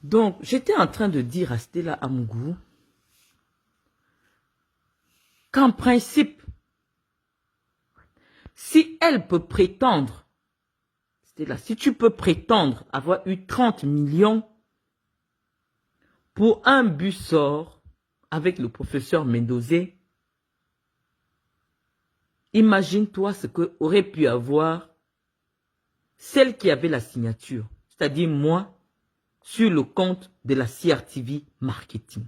Donc, j'étais en train de dire à Stella Amougou qu'en principe, si elle peut prétendre, Stella, si tu peux prétendre avoir eu 30 millions pour un bus sort avec le professeur Mendozé, imagine-toi ce qu'aurait pu avoir celle qui avait la signature, c'est-à-dire moi, sur le compte de la CRTV Marketing.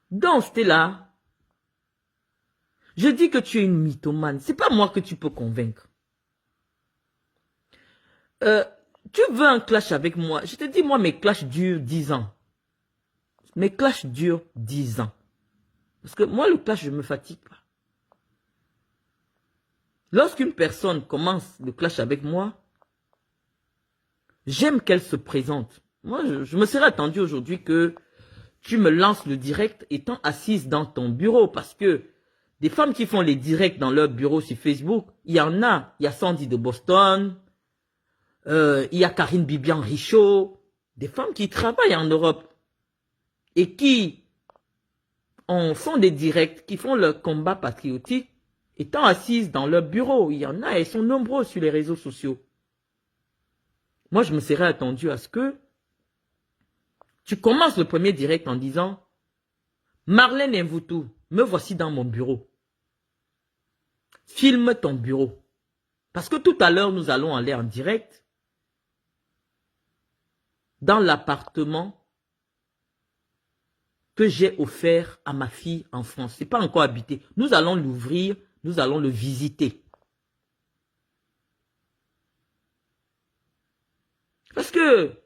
Donc, Stella, je dis que tu es une mythomane. C'est pas moi que tu peux convaincre. Tu veux un clash avec moi? Je te dis, moi, mes clashs durent 10 ans. Mes clashs durent 10 ans. Parce que moi, le clash, je ne me fatigue pas. Lorsqu'une personne commence le clash avec moi, j'aime qu'elle se présente. Moi, je me serais attendu aujourd'hui que tu me lances le direct étant assise dans ton bureau. Parce que des femmes qui font les directs dans leur bureau sur Facebook, il y en a. Il y a Sandy de Boston, il y a Karine Bibian Richaud, des femmes qui travaillent en Europe et qui font des directs, qui font leur combat patriotique, étant assises dans leur bureau. Il y en a, elles sont nombreuses sur les réseaux sociaux. Moi, je me serais attendu à ce que tu commences le premier direct en disant « Marlène Mvoutou, me voici dans mon bureau. Filme ton bureau. » Parce que tout à l'heure, nous allons aller en direct dans l'appartement que j'ai offert à ma fille en France. Ce n'est pas encore habité. Nous allons l'ouvrir, nous allons le visiter. Parce que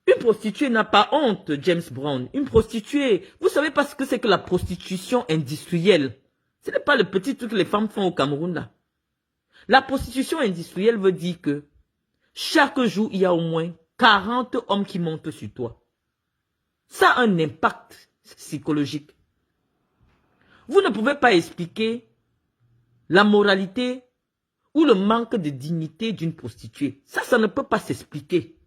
une prostituée n'a pas honte, James Brown. Une prostituée, vous savez pas ce que c'est que la prostitution industrielle. Ce n'est pas le petit truc que les femmes font au Cameroun là. La prostitution industrielle veut dire que chaque jour, il y a au moins 40 hommes qui montent sur toi. Ça a un impact psychologique. Vous ne pouvez pas expliquer la moralité ou le manque de dignité d'une prostituée. Ça ne peut pas s'expliquer.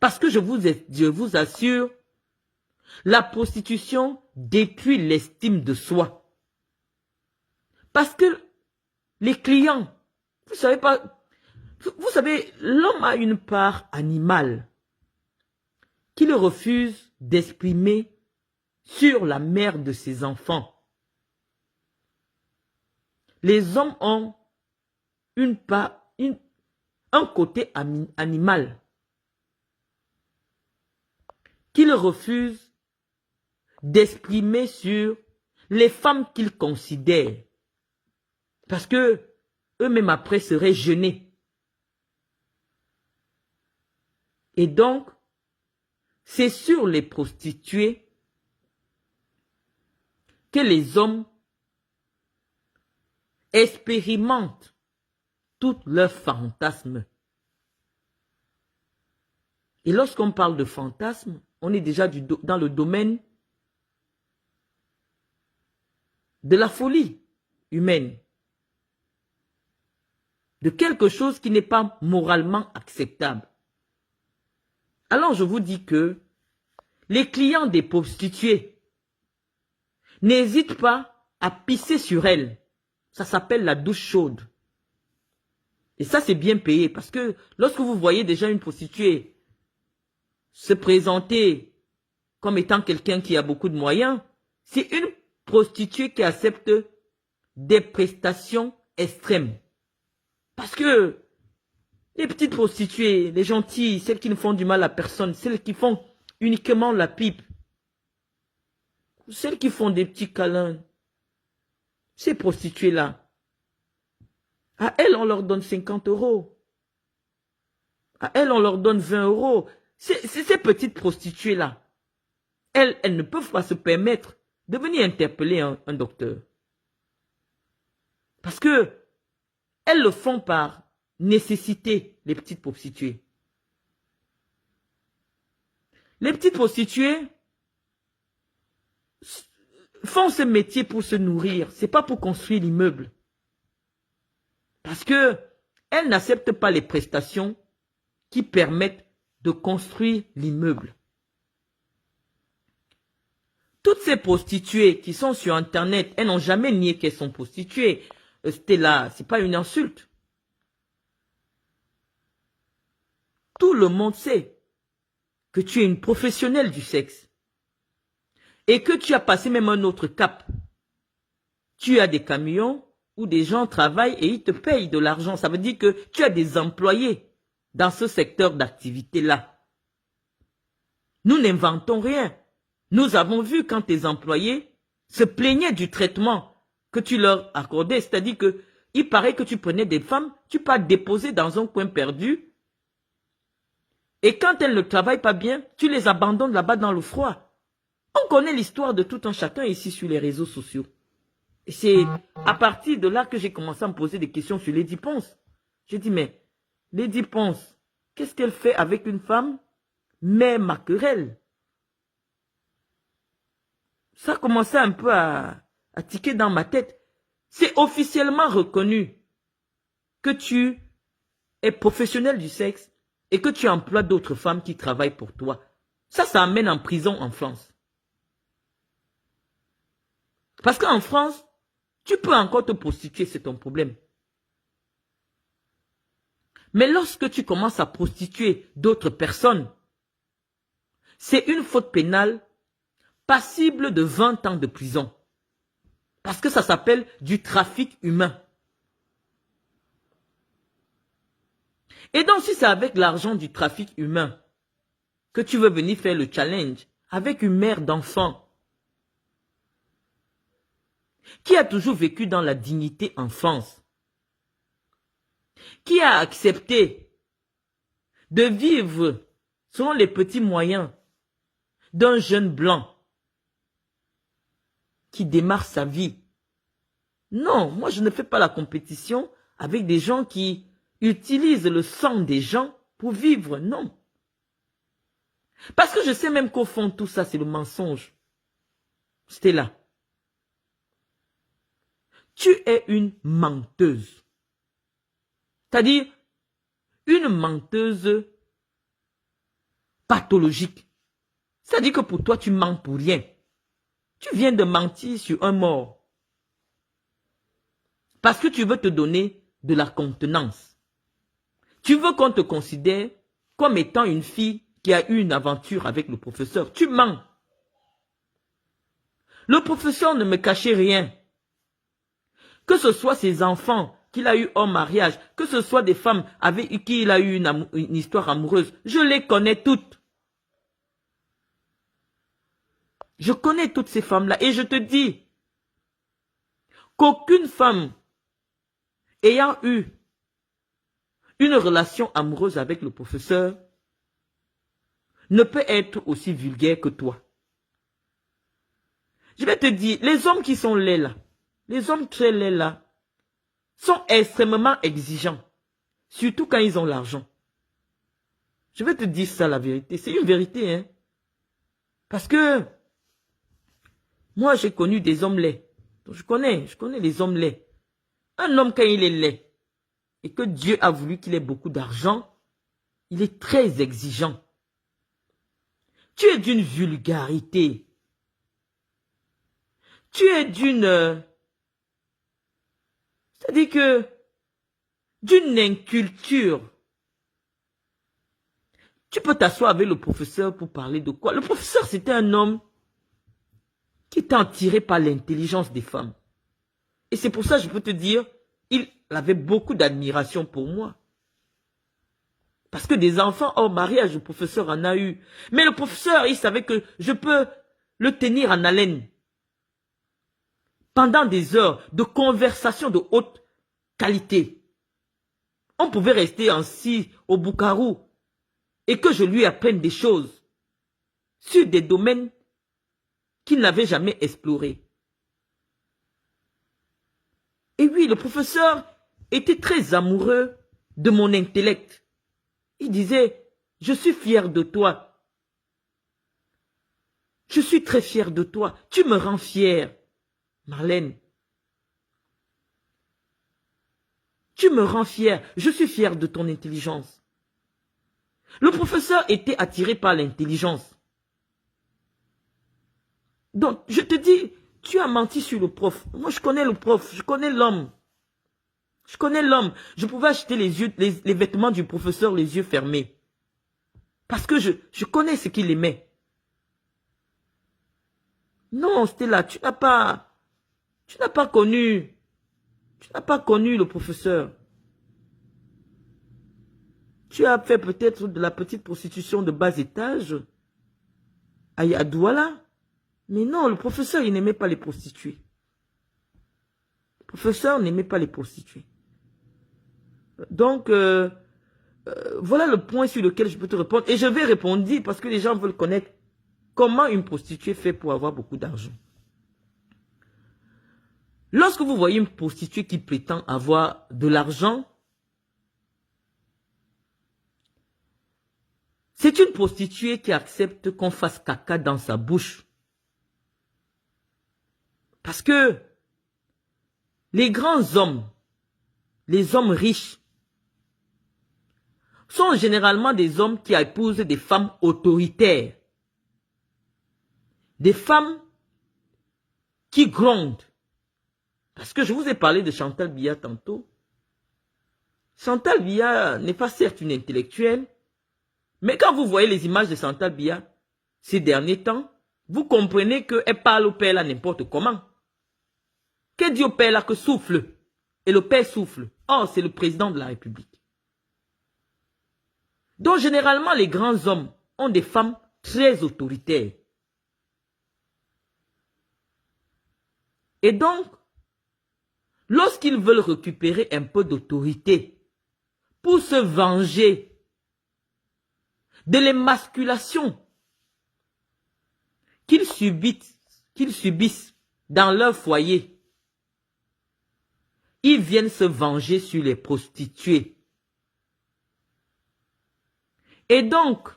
Parce que je vous assure, la prostitution détruit l'estime de soi. Parce que les clients, vous savez pas, vous savez, l'homme a une part animale qu'il refuse d'exprimer sur la mère de ses enfants. Les hommes ont un côté animal qu'ils refusent d'exprimer sur les femmes qu'ils considèrent. Parce que eux-mêmes après seraient gênés. Et donc, c'est sur les prostituées que les hommes expérimentent tous leurs fantasmes. Et lorsqu'on parle de fantasmes, on est déjà dans le domaine de la folie humaine. De quelque chose qui n'est pas moralement acceptable. Alors je vous dis que les clients des prostituées n'hésitent pas à pisser sur elles. Ça s'appelle la douche chaude. Et ça c'est bien payé parce que lorsque vous voyez déjà une prostituée se présenter comme étant quelqu'un qui a beaucoup de moyens, c'est une prostituée qui accepte des prestations extrêmes. Parce que les petites prostituées, les gentilles, celles qui ne font du mal à personne, celles qui font uniquement la pipe, celles qui font des petits câlins, ces prostituées-là, à elles, on leur donne 50 €. À elles, on leur donne 20 €. Ces petites prostituées-là, elles ne peuvent pas se permettre de venir interpeller un docteur. Parce que elles le font par nécessité, les petites prostituées. Les petites prostituées font ce métier pour se nourrir. Ce n'est pas pour construire l'immeuble. Parce que elles n'acceptent pas les prestations qui permettent de construire l'immeuble. Toutes ces prostituées qui sont sur Internet, elles n'ont jamais nié qu'elles sont prostituées. Stella, ce n'est pas une insulte. Tout le monde sait que tu es une professionnelle du sexe. Et que tu as passé même un autre cap. Tu as des camions où des gens travaillent et ils te payent de l'argent. Ça veut dire que tu as des employés dans ce secteur d'activité-là. Nous n'inventons rien. Nous avons vu quand tes employés se plaignaient du traitement que tu leur accordais. C'est-à-dire que il paraît que tu prenais des femmes, tu peux déposer dans un coin perdu. Et quand elles ne travaillent pas bien, tu les abandonnes là-bas dans le froid. On connaît l'histoire de tout un chacun ici sur les réseaux sociaux. Et c'est à partir de là que j'ai commencé à me poser des questions sur Lady Ponce. J'ai dit, mais Lady Ponce, qu'est-ce qu'elle fait avec une femme, mère Maquerelle? Ça a commencé un peu à tiquer dans ma tête. C'est officiellement reconnu que tu es professionnel du sexe et que tu emploies d'autres femmes qui travaillent pour toi. Ça amène en prison en France. Parce qu'en France, tu peux encore te prostituer, c'est ton problème. Mais lorsque tu commences à prostituer d'autres personnes, c'est une faute pénale passible de 20 ans de prison. Parce que ça s'appelle du trafic humain. Et donc, si c'est avec l'argent du trafic humain que tu veux venir faire le challenge avec une mère d'enfant qui a toujours vécu dans la dignité enfance, qui a accepté de vivre selon les petits moyens d'un jeune blanc qui démarre sa vie. Non, moi je ne fais pas la compétition avec des gens qui utilisent le sang des gens pour vivre, non. Parce que je sais même qu'au fond tout ça c'est le mensonge. C'était là. Tu es une menteuse. C'est-à-dire une menteuse pathologique. C'est-à-dire que pour toi tu mens pour rien. Tu viens de mentir sur un mort. Parce que tu veux te donner de la contenance. Tu veux qu'on te considère comme étant une fille qui a eu une aventure avec le professeur. Tu mens. Le professeur ne me cachait rien. Que ce soit ses enfants qu'il a eu en mariage, que ce soit des femmes avec qui il a eu une histoire amoureuse, je les connais toutes. Je connais toutes ces femmes-là et je te dis qu'aucune femme ayant eu une relation amoureuse avec le professeur ne peut être aussi vulgaire que toi. Je vais te dire, les hommes qui sont laids là, les hommes très laids là, sont extrêmement exigeants, surtout quand ils ont l'argent. Je vais te dire ça la vérité, c'est une vérité, hein. Parce que moi j'ai connu des hommes laids, donc je connais les hommes laids. Un homme quand il est laid et que Dieu a voulu qu'il ait beaucoup d'argent, il est très exigeant. Tu es d'une vulgarité. Tu es d'une... c'est-à-dire que d'une inculture. Tu peux t'asseoir avec le professeur pour parler de quoi? Le professeur, c'était un homme qui était attiré par l'intelligence des femmes. Et c'est pour ça que je peux te dire, il avait beaucoup d'admiration pour moi. Parce que des enfants hors mariage, le professeur en a eu. Mais le professeur, il savait que je peux le tenir en haleine. Pendant des heures de conversation de haute qualité. On pouvait rester assis au Boukarou et que je lui apprenne des choses sur des domaines qu'il n'avait jamais explorés. Et oui, le professeur était très amoureux de mon intellect. Il disait, je suis fier de toi. Je suis très fier de toi. Tu me rends fier, Marlène. Tu me rends fier. Je suis fier de ton intelligence. Le professeur était attiré par l'intelligence. Donc, je te dis, tu as menti sur le prof. Moi, je connais le prof, je connais l'homme. Je connais l'homme. Je pouvais acheter les vêtements du professeur les yeux fermés. Parce que je connais ce qu'il aimait. Non, Stella, tu n'as pas connu le professeur. Tu as fait peut-être de la petite prostitution de bas étage à Douala. Mais non, le professeur, il n'aimait pas les prostituées. Le professeur n'aimait pas les prostituées. Donc, voilà le point sur lequel je peux te répondre. Et je vais répondre parce que les gens veulent connaître comment une prostituée fait pour avoir beaucoup d'argent. Lorsque vous voyez une prostituée qui prétend avoir de l'argent, c'est une prostituée qui accepte qu'on fasse caca dans sa bouche. Parce que les grands hommes, les hommes riches, sont généralement des hommes qui épousent des femmes autoritaires. Des femmes qui grondent. Parce que je vous ai parlé de Chantal Biya tantôt. Chantal Biya n'est pas certes une intellectuelle, mais quand vous voyez les images de Chantal Biya ces derniers temps, vous comprenez qu'elle parle au père là n'importe comment. Qu'elle dit au père là que souffle. Et le père souffle. Oh, c'est le président de la République. Donc généralement, les grands hommes ont des femmes très autoritaires. Et donc, lorsqu'ils veulent récupérer un peu d'autorité pour se venger de l'émasculation qu'ils subissent dans leur foyer, ils viennent se venger sur les prostituées. Et donc,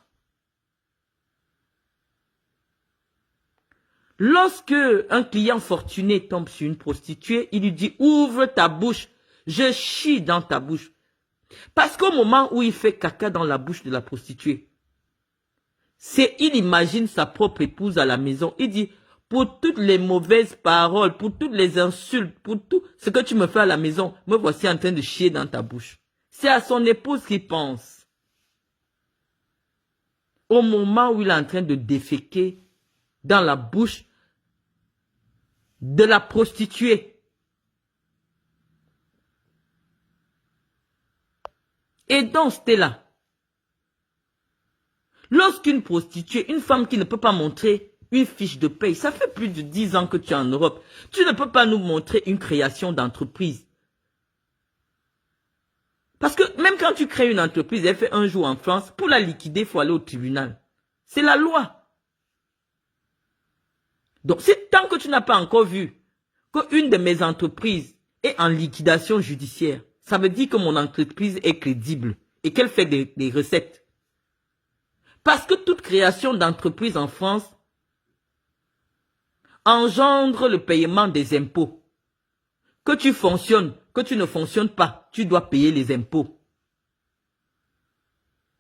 lorsque un client fortuné tombe sur une prostituée, il lui dit « Ouvre ta bouche, je chie dans ta bouche. » Parce qu'au moment où il fait caca dans la bouche de la prostituée, il imagine sa propre épouse à la maison. Il dit « Pour toutes les mauvaises paroles, pour toutes les insultes, pour tout ce que tu me fais à la maison, me voici en train de chier dans ta bouche. » C'est à son épouse qu'il pense. Au moment où il est en train de déféquer dans la bouche de la prostituée. Et donc, Stella, lorsqu'une prostituée, une femme qui ne peut pas montrer une fiche de paye, ça fait plus de 10 ans que tu es en Europe, tu ne peux pas nous montrer une création d'entreprise. Parce que même quand tu crées une entreprise, elle fait un jour en France, pour la liquider, il faut aller au tribunal. C'est la loi. Donc, tant que tu n'as pas encore vu qu'une de mes entreprises est en liquidation judiciaire, ça veut dire que mon entreprise est crédible et qu'elle fait des recettes. Parce que toute création d'entreprise en France engendre le paiement des impôts. Que tu fonctionnes, que tu ne fonctionnes pas, tu dois payer les impôts.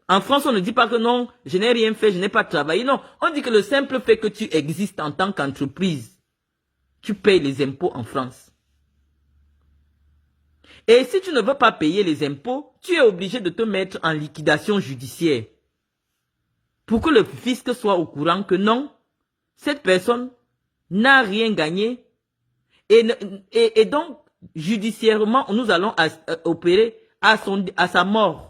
En France, on ne dit pas que non, je n'ai rien fait, je n'ai pas travaillé. Non, on dit que le simple fait que tu existes en tant qu'entreprise, tu payes les impôts en France. Et si tu ne veux pas payer les impôts, tu es obligé de te mettre en liquidation judiciaire. Pour que le fisc soit au courant que non, cette personne n'a rien gagné. Et donc, judiciairement, nous allons opérer à sa mort.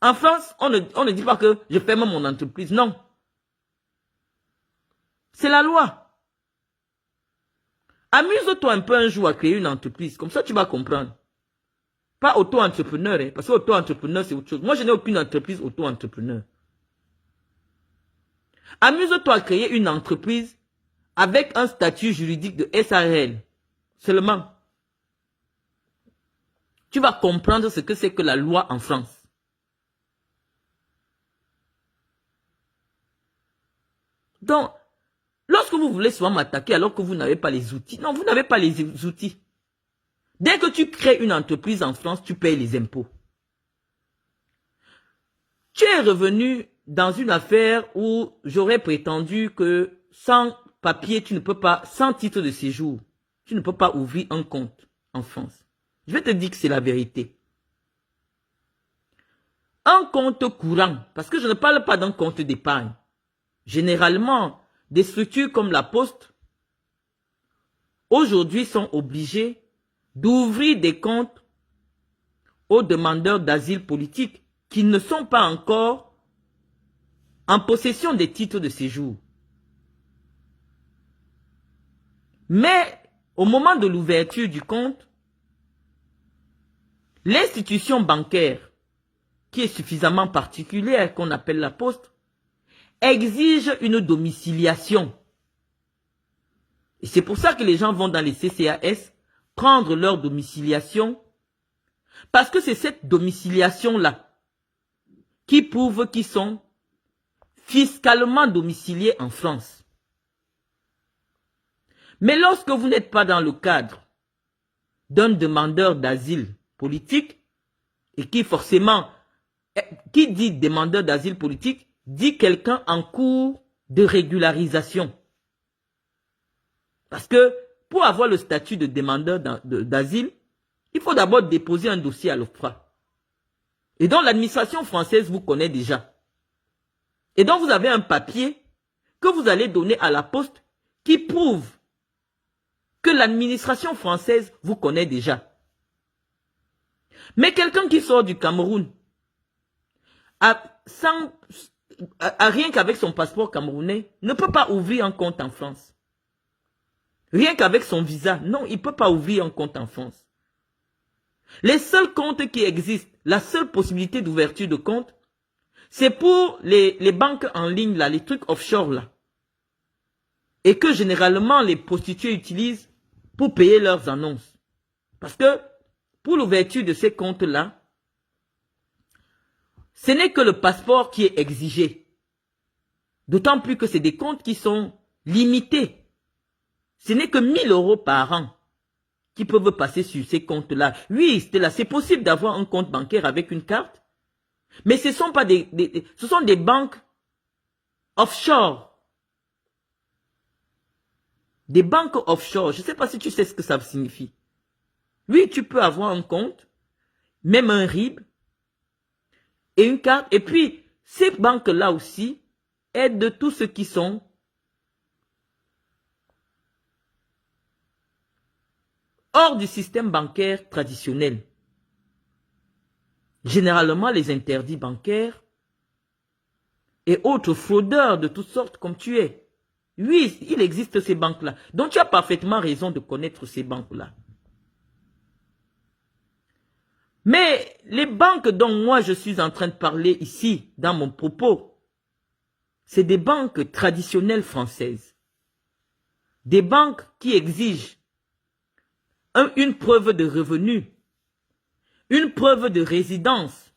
En France, on ne dit pas que je ferme mon entreprise. Non. C'est la loi. Amuse-toi un peu un jour à créer une entreprise. Comme ça, tu vas comprendre. Pas auto-entrepreneur. Hein, parce que auto-entrepreneur, c'est autre chose. Moi, je n'ai aucune entreprise auto-entrepreneur. Amuse-toi à créer une entreprise avec un statut juridique de SARL. Seulement. Tu vas comprendre ce que c'est que la loi en France. Donc, lorsque vous voulez souvent m'attaquer alors que vous n'avez pas les outils, non, vous n'avez pas les outils. Dès que tu crées une entreprise en France, tu payes les impôts. Tu es revenu dans une affaire où j'aurais prétendu que sans papier, tu ne peux pas, sans titre de séjour, tu ne peux pas ouvrir un compte en France. Je vais te dire que c'est la vérité. Un compte courant, parce que je ne parle pas d'un compte d'épargne. Généralement, des structures comme la Poste, aujourd'hui sont obligées d'ouvrir des comptes aux demandeurs d'asile politique qui ne sont pas encore en possession des titres de séjour. Mais au moment de l'ouverture du compte, l'institution bancaire, qui est suffisamment particulière, qu'on appelle la Poste, exige une domiciliation. Et c'est pour ça que les gens vont dans les CCAS prendre leur domiciliation, parce que c'est cette domiciliation-là qui prouve qu'ils sont fiscalement domiciliés en France. Mais lorsque vous n'êtes pas dans le cadre d'un demandeur d'asile politique, et qui forcément, qui dit demandeur d'asile politique, dit quelqu'un en cours de régularisation. Parce que pour avoir le statut de demandeur d'asile, il faut d'abord déposer un dossier à l'OFPRA. Et donc l'administration française vous connaît déjà. Et donc vous avez un papier que vous allez donner à la Poste qui prouve que l'administration française vous connaît déjà. Mais quelqu'un qui sort du Cameroun, rien qu'avec son passeport camerounais, ne peut pas ouvrir un compte en France. Rien qu'avec son visa, non, il ne peut pas ouvrir un compte en France. Les seuls comptes qui existent, la seule possibilité d'ouverture de compte, c'est pour les banques en ligne, là, les trucs offshore, là. Et que généralement, les prostituées utilisent pour payer leurs annonces. Parce que, pour l'ouverture de ces comptes-là, ce n'est que le passeport qui est exigé. D'autant plus que c'est des comptes qui sont limités. Ce n'est que 1 000 € par an qui peuvent passer sur ces comptes-là. Oui, c'est possible d'avoir un compte bancaire avec une carte, mais ce sont pas ce sont des banques offshore. Des banques offshore. Je ne sais pas si tu sais ce que ça signifie. Oui, tu peux avoir un compte, même un RIB, et une carte. Et puis, ces banques-là aussi aident tous ceux qui sont hors du système bancaire traditionnel. Généralement, les interdits bancaires et autres fraudeurs de toutes sortes comme tu es. Oui, il existe ces banques-là. Donc, tu as parfaitement raison de connaître ces banques-là. Mais les banques dont moi je suis en train de parler ici, dans mon propos, c'est des banques traditionnelles françaises. Des banques qui exigent une preuve de revenu, une preuve de résidence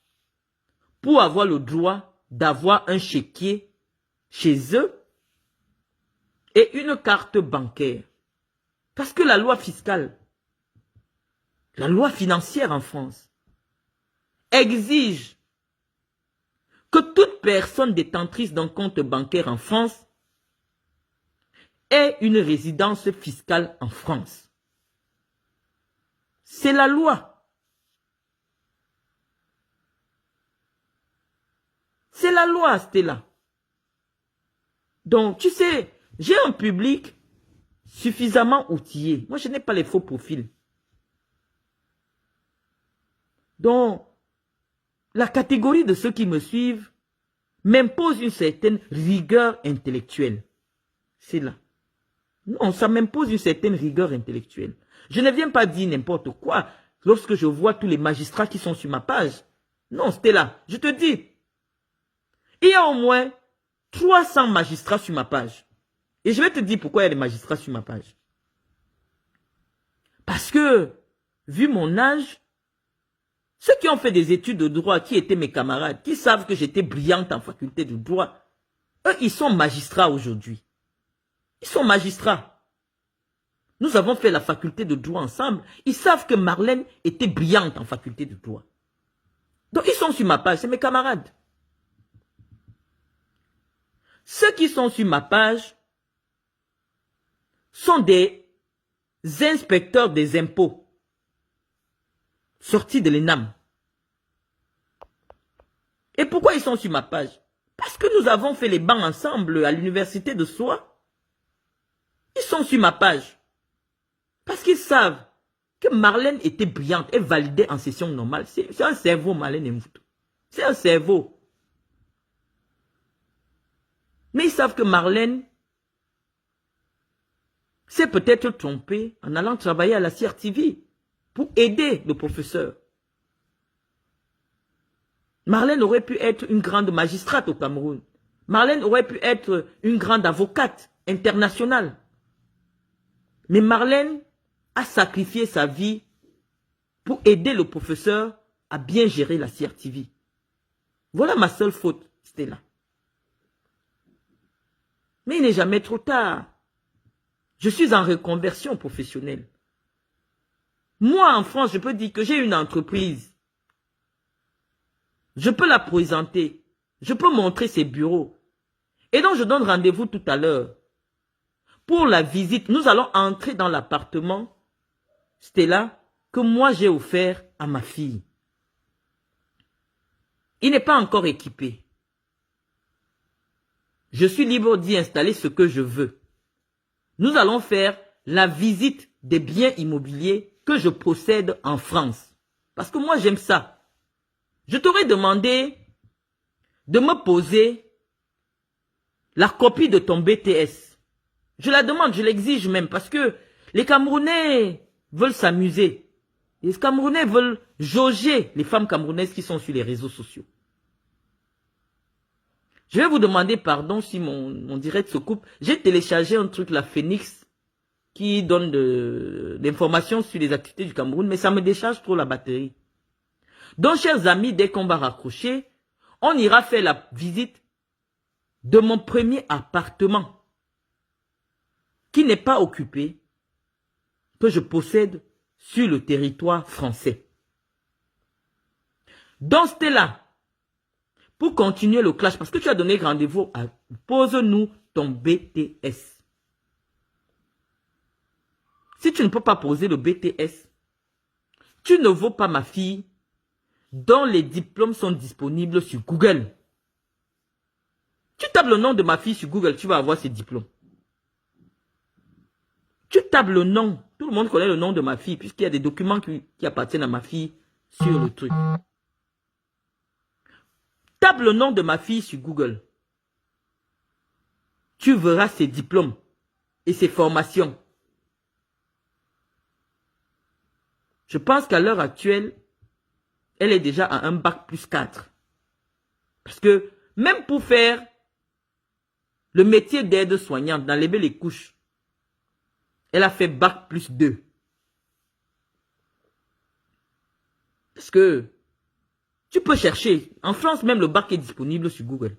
pour avoir le droit d'avoir un chéquier chez eux et une carte bancaire. Parce que la loi fiscale, la loi financière en France, exige que toute personne détentrice d'un compte bancaire en France ait une résidence fiscale en France. C'est la loi. C'est la loi, Stella. Donc, tu sais, j'ai un public suffisamment outillé. Moi, je n'ai pas les faux profils. Donc, la catégorie de ceux qui me suivent m'impose une certaine rigueur intellectuelle. C'est là. Non, ça m'impose une certaine rigueur intellectuelle. Je ne viens pas dire n'importe quoi lorsque je vois tous les magistrats qui sont sur ma page. Non, Stella, je te dis, il y a au moins 300 magistrats sur ma page. Et je vais te dire pourquoi il y a des magistrats sur ma page. Parce que, vu mon âge, ceux qui ont fait des études de droit, qui étaient mes camarades, qui savent que j'étais brillante en faculté de droit, eux, ils sont magistrats aujourd'hui. Ils sont magistrats. Nous avons fait la faculté de droit ensemble. Ils savent que Marlène était brillante en faculté de droit. Donc, ils sont sur ma page, c'est mes camarades. Ceux qui sont sur ma page sont des inspecteurs des impôts sortis de l'ENAM. Et pourquoi ils sont sur ma page? Parce que nous avons fait les bancs ensemble à l'université de Soie. Ils sont sur ma page. Parce qu'ils savent que Marlène était brillante et validée en session normale. C'est un cerveau, Marlène Mvuto. C'est un cerveau. Mais ils savent que Marlène s'est peut-être trompée en allant travailler à la CRTV pour aider le professeur. Marlène aurait pu être une grande magistrate au Cameroun. Marlène aurait pu être une grande avocate internationale. Mais Marlène a sacrifié sa vie pour aider le professeur à bien gérer la CRTV. Voilà ma seule faute, Stella. Mais il n'est jamais trop tard. Je suis en reconversion professionnelle. Moi, en France, je peux dire que j'ai une entreprise. Je peux la présenter. Je peux montrer ses bureaux. Et donc, je donne rendez-vous tout à l'heure. Pour la visite, nous allons entrer dans l'appartement, Stella, que moi j'ai offert à ma fille. Il n'est pas encore équipé. Je suis libre d'y installer ce que je veux. Nous allons faire la visite des biens immobiliers que je possède en France. Parce que moi, j'aime ça. Je t'aurais demandé de me poser la copie de ton BTS. Je la demande, je l'exige même, parce que les Camerounais veulent s'amuser. Les Camerounais veulent jauger les femmes camerounaises qui sont sur les réseaux sociaux. Je vais vous demander pardon si mon direct se coupe. J'ai téléchargé un truc, la Phoenix, qui donne de l'information sur les activités du Cameroun, mais ça me décharge trop la batterie. Donc, chers amis, dès qu'on va raccrocher, on ira faire la visite de mon premier appartement, qui n'est pas occupé, que je possède sur le territoire français. Donc, Stella, pour continuer le clash, parce que tu as donné rendez-vous à... Pose-nous ton BTS. Si tu ne peux pas poser le BTS, tu ne vaux pas ma fille dont les diplômes sont disponibles sur Google. Tu tapes le nom de ma fille sur Google, tu vas avoir ses diplômes. Tu tapes le nom. Tout le monde connaît le nom de ma fille, puisqu'il y a des documents qui appartiennent à ma fille sur le truc. Tape le nom de ma fille sur Google. Tu verras ses diplômes et ses formations. Je pense qu'à l'heure actuelle, elle est déjà à un bac plus 4. Parce que même pour faire le métier d'aide-soignante, d'enlever les couches, elle a fait bac plus 2. Parce que tu peux chercher. En France, même le bac est disponible sur Google.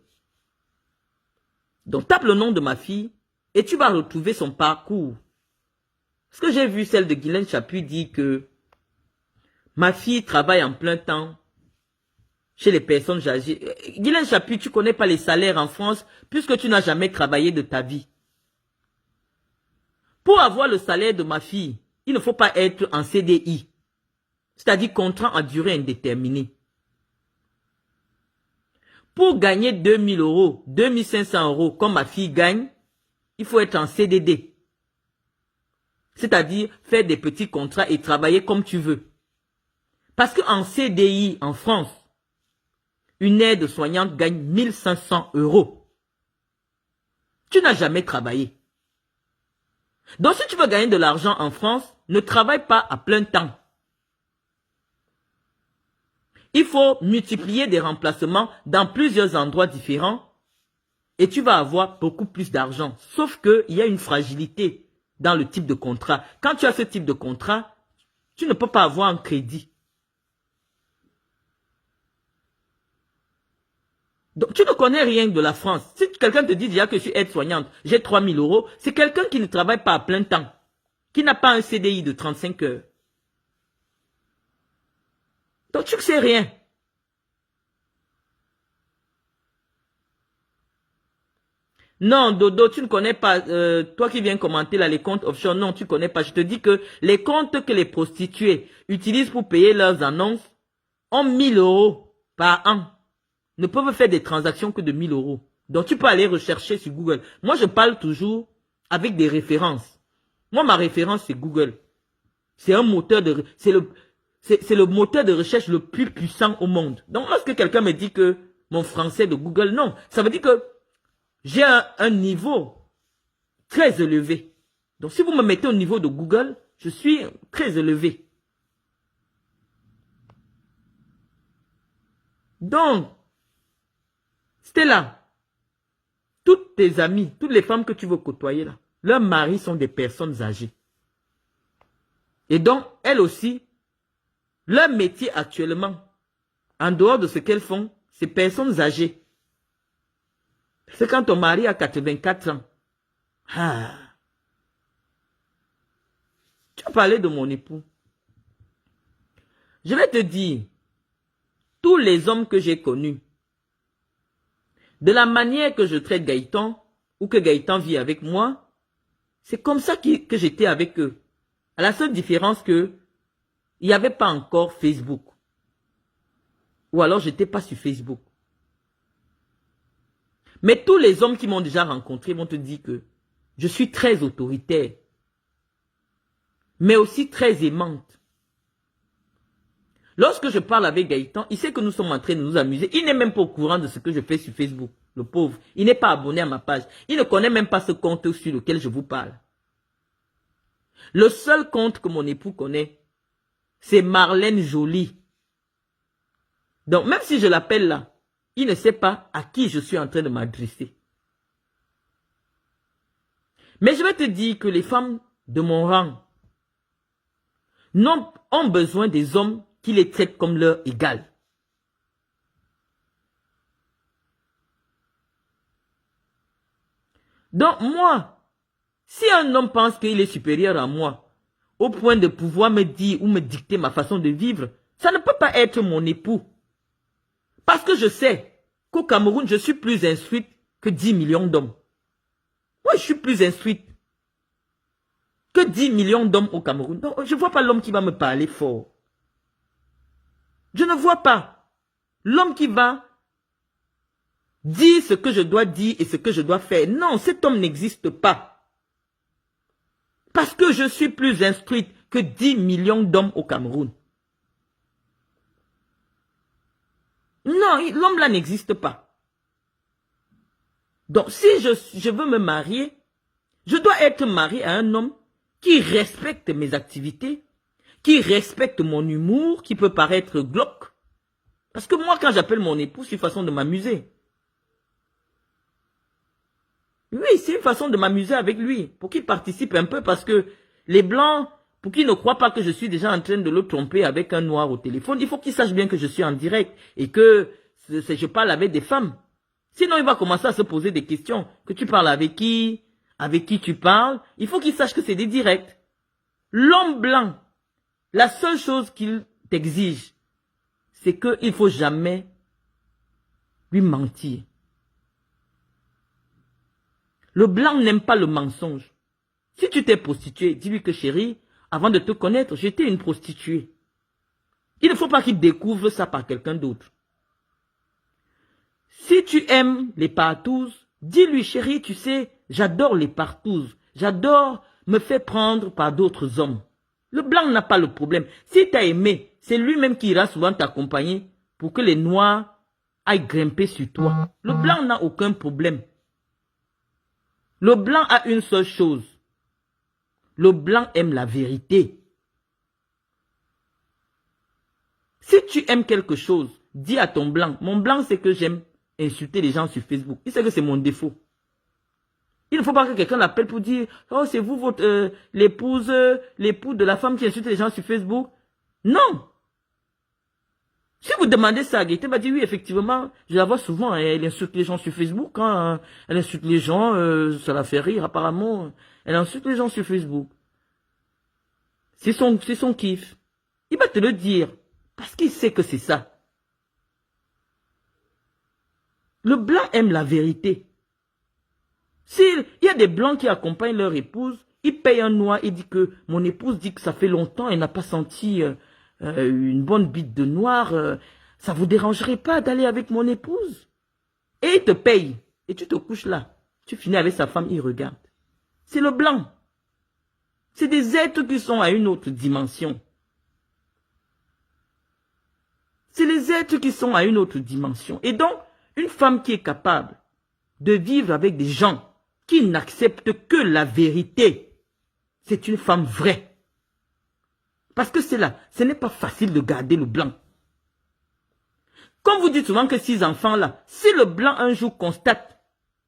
Donc, tape le nom de ma fille et tu vas retrouver son parcours. Parce que j'ai vu celle de Guylaine Chapuis dire que ma fille travaille en plein temps chez les personnes âgées. Guylaine Chapuis, tu ne connais pas les salaires en France puisque tu n'as jamais travaillé de ta vie. Pour avoir le salaire de ma fille, il ne faut pas être en CDI. C'est-à-dire contrat en durée indéterminée. Pour gagner 2000 euros, 2500 euros comme ma fille gagne, il faut être en CDD. C'est-à-dire faire des petits contrats et travailler comme tu veux. Parce qu'en CDI en France, une aide-soignante gagne 1500 euros. Tu n'as jamais travaillé. Donc si tu veux gagner de l'argent en France, ne travaille pas à plein temps. Il faut multiplier des remplacements dans plusieurs endroits différents et tu vas avoir beaucoup plus d'argent. Sauf qu'il y a une fragilité dans le type de contrat. Quand tu as ce type de contrat, tu ne peux pas avoir un crédit. Donc, tu ne connais rien de la France. Si quelqu'un te dit déjà que je suis aide-soignante, j'ai 3000 euros, c'est quelqu'un qui ne travaille pas à plein temps, qui n'a pas un CDI de 35 heures. Donc, tu ne sais rien. Non, Dodo, tu ne connais pas, toi qui viens commenter là, les comptes offshore, non, tu ne connais pas. Je te dis que les comptes que les prostituées utilisent pour payer leurs annonces ont 1 000 € par an. Ne peuvent faire des transactions que de 1 000 €. Donc tu peux aller rechercher sur Google. Moi, je parle toujours avec des références. Moi, ma référence, c'est Google. C'est un moteur de, c'est le moteur de recherche le plus puissant au monde. Donc, lorsque quelqu'un me dit que mon français de Google, non, ça veut dire que j'ai un niveau très élevé. Donc, si vous me mettez au niveau de Google, je suis très élevé. Donc, Stella, toutes tes amies, toutes les femmes que tu veux côtoyer là, leurs maris sont des personnes âgées. Et donc, elles aussi, leur métier actuellement, en dehors de ce qu'elles font, c'est personnes âgées. C'est quand ton mari a 84 ans. Ah. Tu as parlé de mon époux. Je vais te dire, tous les hommes que j'ai connus, de la manière que je traite Gaëtan, ou que Gaëtan vit avec moi, c'est comme ça que j'étais avec eux. À la seule différence que il n'y avait pas encore Facebook. Ou alors j'étais pas sur Facebook. Mais tous les hommes qui m'ont déjà rencontré vont te dire que je suis très autoritaire, mais aussi très aimante. Lorsque je parle avec Gaëtan, il sait que nous sommes en train de nous amuser. Il n'est même pas au courant de ce que je fais sur Facebook, le pauvre. Il n'est pas abonné à ma page. Il ne connaît même pas ce compte sur lequel je vous parle. Le seul compte que mon époux connaît, c'est Marlène Jolie. Donc, même si je l'appelle là, il ne sait pas à qui je suis en train de m'adresser. Mais je vais te dire que les femmes de mon rang ont besoin des hommes qui les traitent comme leur égal. Donc moi, si un homme pense qu'il est supérieur à moi, au point de pouvoir me dire ou me dicter ma façon de vivre, ça ne peut pas être mon époux. Parce que je sais qu'au Cameroun, je suis plus instruite que 10 millions d'hommes. Oui, je suis plus instruite que 10 millions d'hommes au Cameroun. Donc, je ne vois pas l'homme qui va me parler fort. Je ne vois pas l'homme qui va dire ce que je dois dire et ce que je dois faire. Non, cet homme n'existe pas. Parce que je suis plus instruite que 10 millions d'hommes au Cameroun. Non, l'homme là n'existe pas. Donc, si je veux me marier, je dois être marié à un homme qui respecte mes activités, qui respecte mon humour, qui peut paraître glauque. Parce que moi, quand j'appelle mon époux, c'est une façon de m'amuser. Oui, c'est une façon de m'amuser avec lui, pour qu'il participe un peu, parce que les Blancs, pour qu'ils ne croient pas que je suis déjà en train de le tromper avec un noir au téléphone, il faut qu'il sache bien que je suis en direct et que je parle avec des femmes. Sinon, il va commencer à se poser des questions. Que tu parles avec qui tu parles. Il faut qu'il sache que c'est des directs. L'homme blanc, la seule chose qu'il t'exige, c'est qu'il ne faut jamais lui mentir. Le blanc n'aime pas le mensonge. Si tu t'es prostituée, dis-lui que chérie, avant de te connaître, j'étais une prostituée. Il ne faut pas qu'il découvre ça par quelqu'un d'autre. Si tu aimes les partous, dis-lui chérie, tu sais, j'adore les partous. J'adore me faire prendre par d'autres hommes. Le blanc n'a pas le problème. Si tu as aimé, c'est lui-même qui ira souvent t'accompagner pour que les noirs aillent grimper sur toi. Le blanc n'a aucun problème. Le blanc a une seule chose. Le blanc aime la vérité. Si tu aimes quelque chose, dis à ton blanc. Mon blanc, c'est que j'aime insulter les gens sur Facebook. Il sait que c'est mon défaut. Il ne faut pas que quelqu'un l'appelle pour dire « Oh, c'est vous, votre l'époux de la femme qui insulte les gens sur Facebook. » Non. Si vous demandez ça, Gaëtan va dire « Oui, effectivement, je la vois souvent. Elle insulte les gens sur Facebook. Hein, elle insulte les gens, ça la fait rire apparemment. Elle insulte les gens sur Facebook. » C'est son kiff. Il va te le dire. Parce qu'il sait que c'est ça. Le blanc aime la vérité. S'il y a des blancs qui accompagnent leur épouse, ils payent un noir et disent que mon épouse dit que ça fait longtemps, elle n'a pas senti une bonne bite de noir. Ça vous dérangerait pas d'aller avec mon épouse? Et il te paye. Et tu te couches là. Tu finis avec sa femme, il regarde. C'est le blanc. C'est des êtres qui sont à une autre dimension. C'est les êtres qui sont à une autre dimension. Et donc, une femme qui est capable de vivre avec des gens qui n'acceptent que la vérité, c'est une femme vraie. Parce que c'est là, ce n'est pas facile de garder le blanc. Comme vous dites souvent que 6 enfants là, si le blanc un jour constate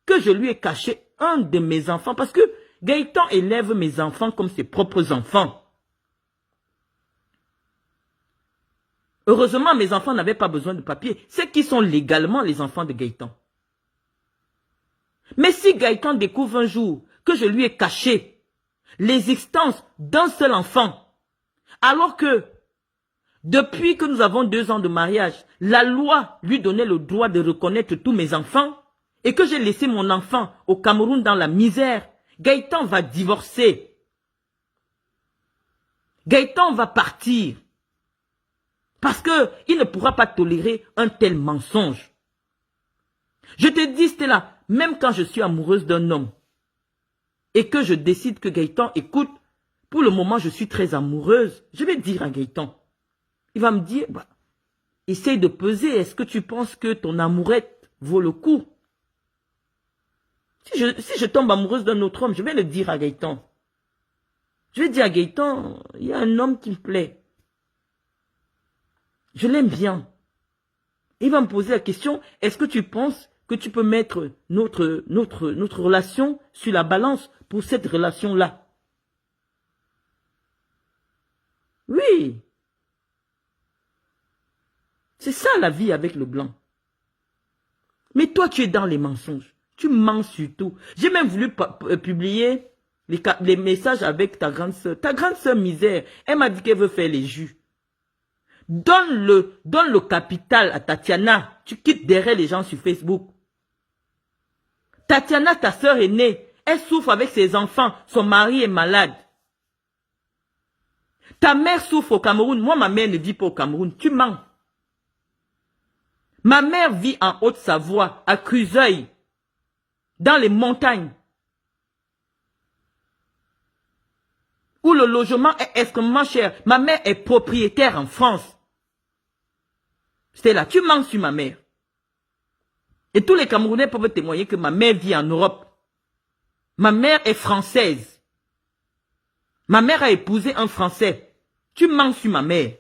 que je lui ai caché un de mes enfants, parce que Gaëtan élève mes enfants comme ses propres enfants. Heureusement, mes enfants n'avaient pas besoin de papier. C'est qui sont légalement les enfants de Gaëtan. Mais si Gaëtan découvre un jour que je lui ai caché l'existence d'un seul enfant, alors que depuis que nous avons 2 ans de mariage, la loi lui donnait le droit de reconnaître tous mes enfants, et que j'ai laissé mon enfant au Cameroun dans la misère, Gaëtan va divorcer. Gaëtan va partir. Parce qu'il ne pourra pas tolérer un tel mensonge. Je te dis, Stella, même quand je suis amoureuse d'un homme, et que je décide que Gaëtan, écoute, pour le moment je suis très amoureuse, je vais dire à Gaëtan, il va me dire, bah, essaye de peser, est-ce que tu penses que ton amourette vaut le coup? Si je tombe amoureuse d'un autre homme, je vais le dire à Gaëtan. Je vais dire à Gaëtan, il y a un homme qui me plaît. Je l'aime bien. Il va me poser la question, est-ce que tu penses que tu peux mettre notre relation sur la balance pour cette relation-là? Oui. C'est ça la vie avec le blanc. Mais toi, tu es dans les mensonges. Tu mens surtout. J'ai même voulu publier les messages avec ta grande soeur. Ta grande soeur misère, elle m'a dit qu'elle veut faire les jus. Donne le capital à Tatiana. Tu quittes derrière les gens sur Facebook. Tatiana, ta soeur aînée, elle souffre avec ses enfants. Son mari est malade. Ta mère souffre au Cameroun. Moi, ma mère ne vit pas au Cameroun. Tu mens. Ma mère vit en Haute-Savoie, à Cruzeuil, dans les montagnes, où le logement est extrêmement cher. Ma mère est propriétaire en France. C'était là, tu mens sur ma mère. Et tous les Camerounais peuvent témoigner que ma mère vit en Europe. Ma mère est française. Ma mère a épousé un Français. Tu mens sur ma mère.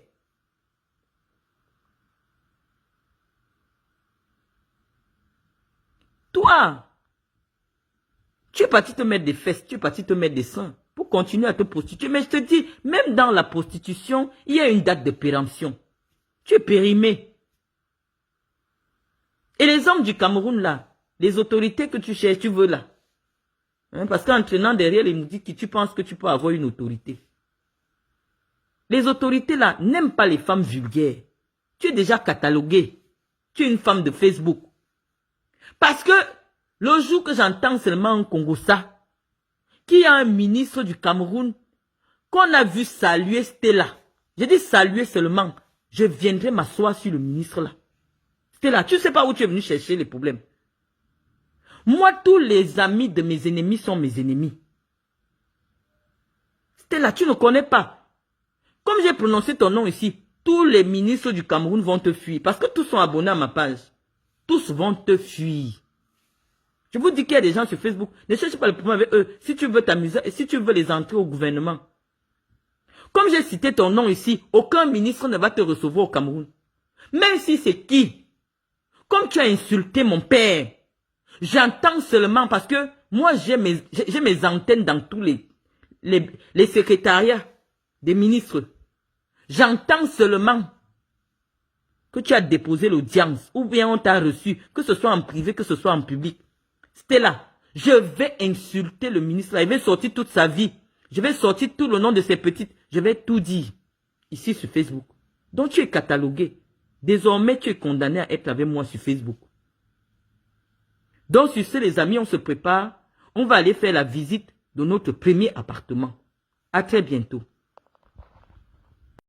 Toi, tu es parti te mettre des fesses, tu es parti te mettre des seins pour continuer à te prostituer. Mais je te dis, même dans la prostitution, il y a une date de péremption. Tu es périmé. Et les hommes du Cameroun là, les autorités que tu cherches, tu veux là. Hein, parce qu'en traînant derrière les moustiques, tu penses que tu peux avoir une autorité. Les autorités là n'aiment pas les femmes vulgaires. Tu es déjà catalogué. Tu es une femme de Facebook. Parce que le jour que j'entends seulement un Congossa, qui a un ministre du Cameroun, qu'on a vu saluer Stella. J'ai dit saluer seulement. Je viendrai m'asseoir sur le ministre là. Stella, tu ne sais pas où tu es venu chercher les problèmes. Moi, tous les amis de mes ennemis sont mes ennemis. Stella, tu ne connais pas. Comme j'ai prononcé ton nom ici, tous les ministres du Cameroun vont te fuir. Parce que tous sont abonnés à ma page. Tous vont te fuir. Je vous dis qu'il y a des gens sur Facebook. Ne cherche pas le problème avec eux. Si tu veux t'amuser, si tu veux les entrer au gouvernement. Comme j'ai cité ton nom ici, aucun ministre ne va te recevoir au Cameroun. Même si c'est qui. Comme tu as insulté mon père, j'entends seulement parce que moi j'ai mes antennes dans tous les secrétariats des ministres. J'entends seulement que tu as déposé l'audience ou bien on t'a reçu, que ce soit en privé, que ce soit en public. Stella, je vais insulter le ministre là. Il va sortir toute sa vie. Je vais sortir tout le nom de ses petites. Je vais tout dire ici sur Facebook. Donc tu es catalogué. Désormais, tu es condamné à être avec moi sur Facebook. Donc sur ce, les amis, on se prépare. On va aller faire la visite de notre premier appartement. À très bientôt.